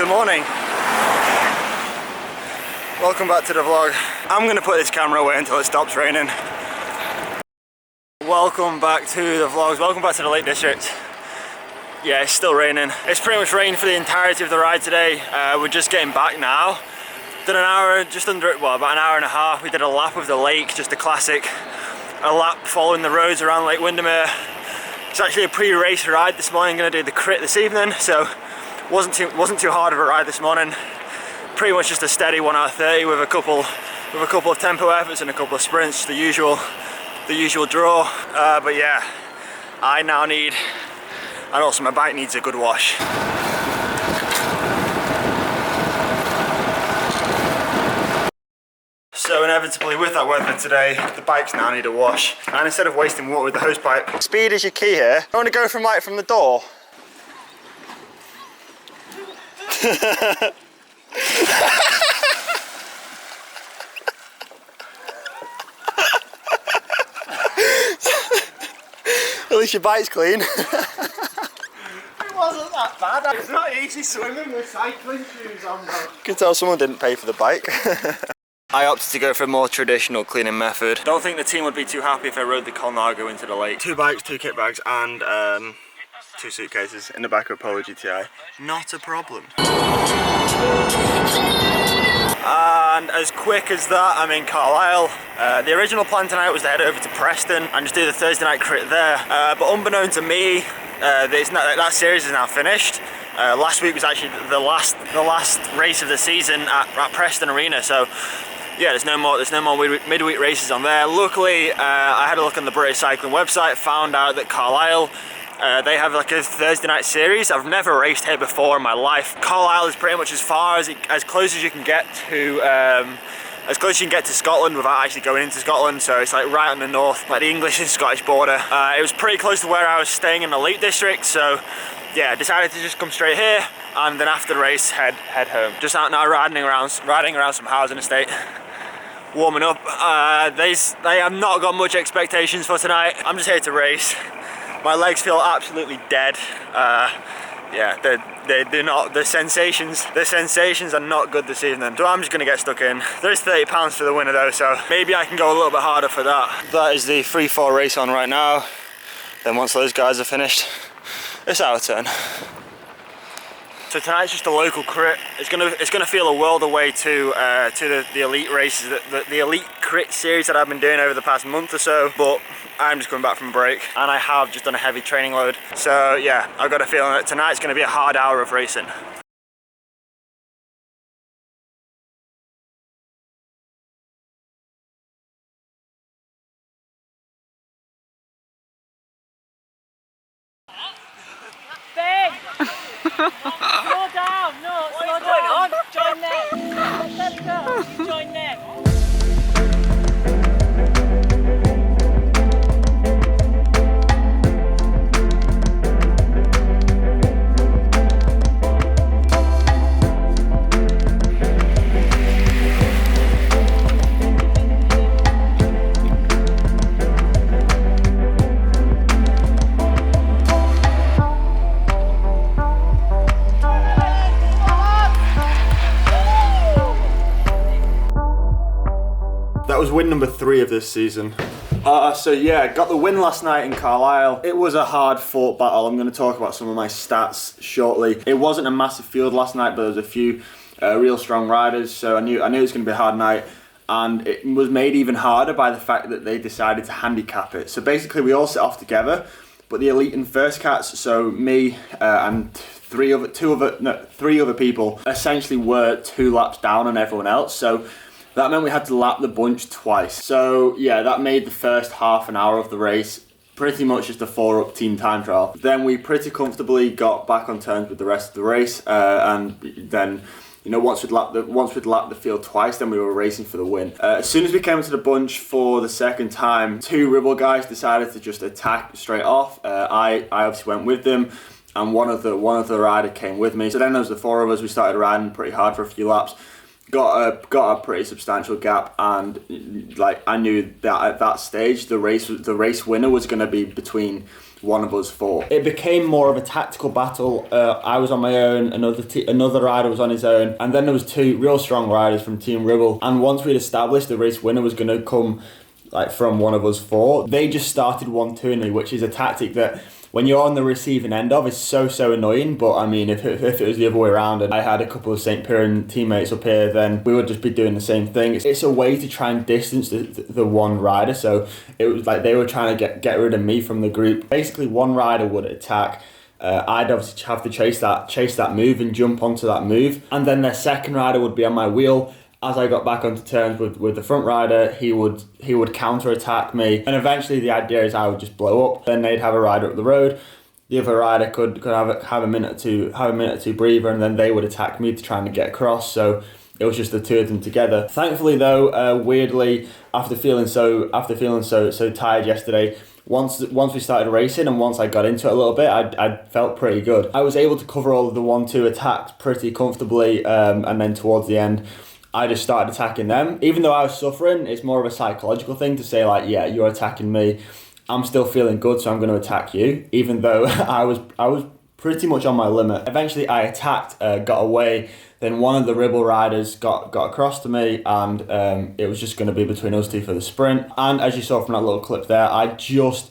Good morning. Welcome back to the vlog. I'm gonna put this camera away until it stops raining. Welcome back to the vlogs. Welcome back to the Lake District. Yeah, it's still raining. It's pretty much rained for the entirety of the ride today. We're just getting back now. Did an hour, just under, well, about an hour and a half. We did a lap of the lake, just a classic. A lap following the roads around Lake Windermere. It's actually a pre-race ride this morning. I'm gonna do the crit this evening, so wasn't too hard of a ride this morning. Pretty much just a steady 1 hour 30 with a couple of tempo efforts and a couple of sprints, the usual draw. But yeah, I now need, and also my bike needs a good wash. So inevitably with that weather today, the bikes now need a wash. And instead of wasting water with the hose pipe, speed is your key here. I want to go from the door. At least your bike's clean. It wasn't that bad. It's not easy swimming with cycling shoes on though. You can tell someone didn't pay for the bike. I opted to go for a more traditional cleaning method. Don't think the team would be too happy if I rode the Colnago into the lake. 2 bikes, 2 kit bags and 2 suitcases in the back of a Polo GTI. Not a problem. And as quick as that, I'm in Carlisle. The original plan tonight was to head over to Preston and just do the Thursday night crit there. But unbeknown to me, that series is now finished. Last week was actually the last race of the season at Preston Arena. So yeah, there's no more midweek races on there. Luckily, I had a look on the British Cycling website, found out that Carlisle, they have like a Thursday night series. I've never raced here before in my life. Carlisle is pretty much as close as you can get to Scotland without actually going into Scotland. So it's like right on the north, like the English and Scottish border. It was pretty close to where I was staying in the Lake District. So yeah, decided to just come straight here and then after the race head home. Just out now riding around some housing estate. Warming up. They have not got much expectations for tonight. I'm just here to race. My legs feel absolutely dead. Yeah, they're not. The sensations are not good this evening. So I'm just gonna get stuck in. There is £30 for the winner though, so maybe I can go a little bit harder for that. That is the 3-4 race on right now. Then once those guys are finished, it's our turn. So tonight's just a local crit. It's gonna feel a world away to the elite races, the elite crit series that I've been doing over the past month or so. But I'm just coming back from a break, and I have just done a heavy training load. So yeah, I've got a feeling that tonight's gonna be a hard hour of racing. Slow down, no, slow down. Join them. Let go. You join them. That was win number 3 of this season. So yeah, got the win last night in Carlisle. It was a hard fought battle. I'm going to talk about some of my stats shortly. It wasn't a massive field last night, but there was a few real strong riders, so I knew it was going to be a hard night. And it was made even harder by the fact that they decided to handicap it. So basically we all set off together, but the elite and first cats, so me and 3 other people, essentially were 2 laps down on everyone else. So that meant we had to lap the bunch twice. So yeah, that made the first half an hour of the race pretty much just a 4-up team time trial. Then we pretty comfortably got back on terms with the rest of the race, and then, you know, once we'd lapped the field twice, then we were racing for the win. As soon as we came into the bunch for the second time, 2 Ribble guys decided to just attack straight off. I obviously went with them, and one of the rider came with me. So then there was the 4 of us. We started riding pretty hard for a few laps. Got a pretty substantial gap, and like I knew that at that stage the race winner was going to be between one of us fought. It became more of a tactical battle. I was on my own, another rider was on his own, and then there was two real strong riders from Team Ribble. And once we'd established the race winner was going to come like from one of us four, they just started 1-2ing me, which is a tactic that when you're on the receiving end of is so annoying. But I mean, if it was the other way around and I had a couple of St. Piran teammates up here, then we would just be doing the same thing. It's a way to try and distance the one rider. So it was like they were trying to get rid of me from the group. Basically, one rider would attack. I'd obviously have to chase that move and jump onto that move, and then their second rider would be on my wheel. As I got back onto terms with the front rider, he would counter attack me, and eventually the idea is I would just blow up. Then they'd have a rider up the road. The other rider could have a minute or two breather, and then they would attack me to try and get across. So it was just the two of them together. Thankfully, though, weirdly, after feeling so tired yesterday, once we started racing and once I got into it a little bit, I felt pretty good. I was able to cover all of the 1-2 attacks pretty comfortably, and then towards the end, I just started attacking them. Even though I was suffering, it's more of a psychological thing to say like, yeah, you're attacking me. I'm still feeling good, so I'm going to attack you, even though I was pretty much on my limit. Eventually I attacked, got away, then one of the Ribble riders got across to me, and it was just going to be between us two for the sprint. And as you saw from that little clip there, I just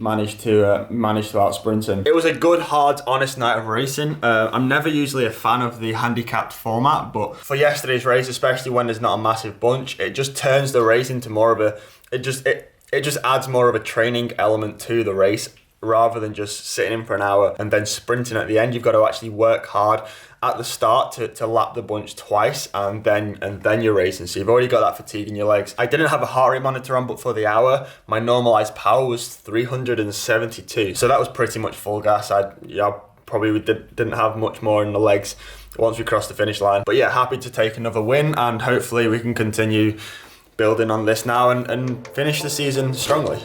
managed to out sprint him. It was a good, hard, honest night of racing. I'm never usually a fan of the handicapped format, but for yesterday's race, especially when there's not a massive bunch, it just turns the race into more of a, it just adds more of a training element to the race, rather than just sitting in for an hour and then sprinting at the end. You've got to actually work hard at the start to lap the bunch twice, and then you're racing. So you've already got that fatigue in your legs. I didn't have a heart rate monitor on, but for the hour, my normalized power was 372. So that was pretty much full gas. I probably didn't have much more in the legs once we crossed the finish line. But yeah, happy to take another win, and hopefully we can continue building on this now and finish the season strongly.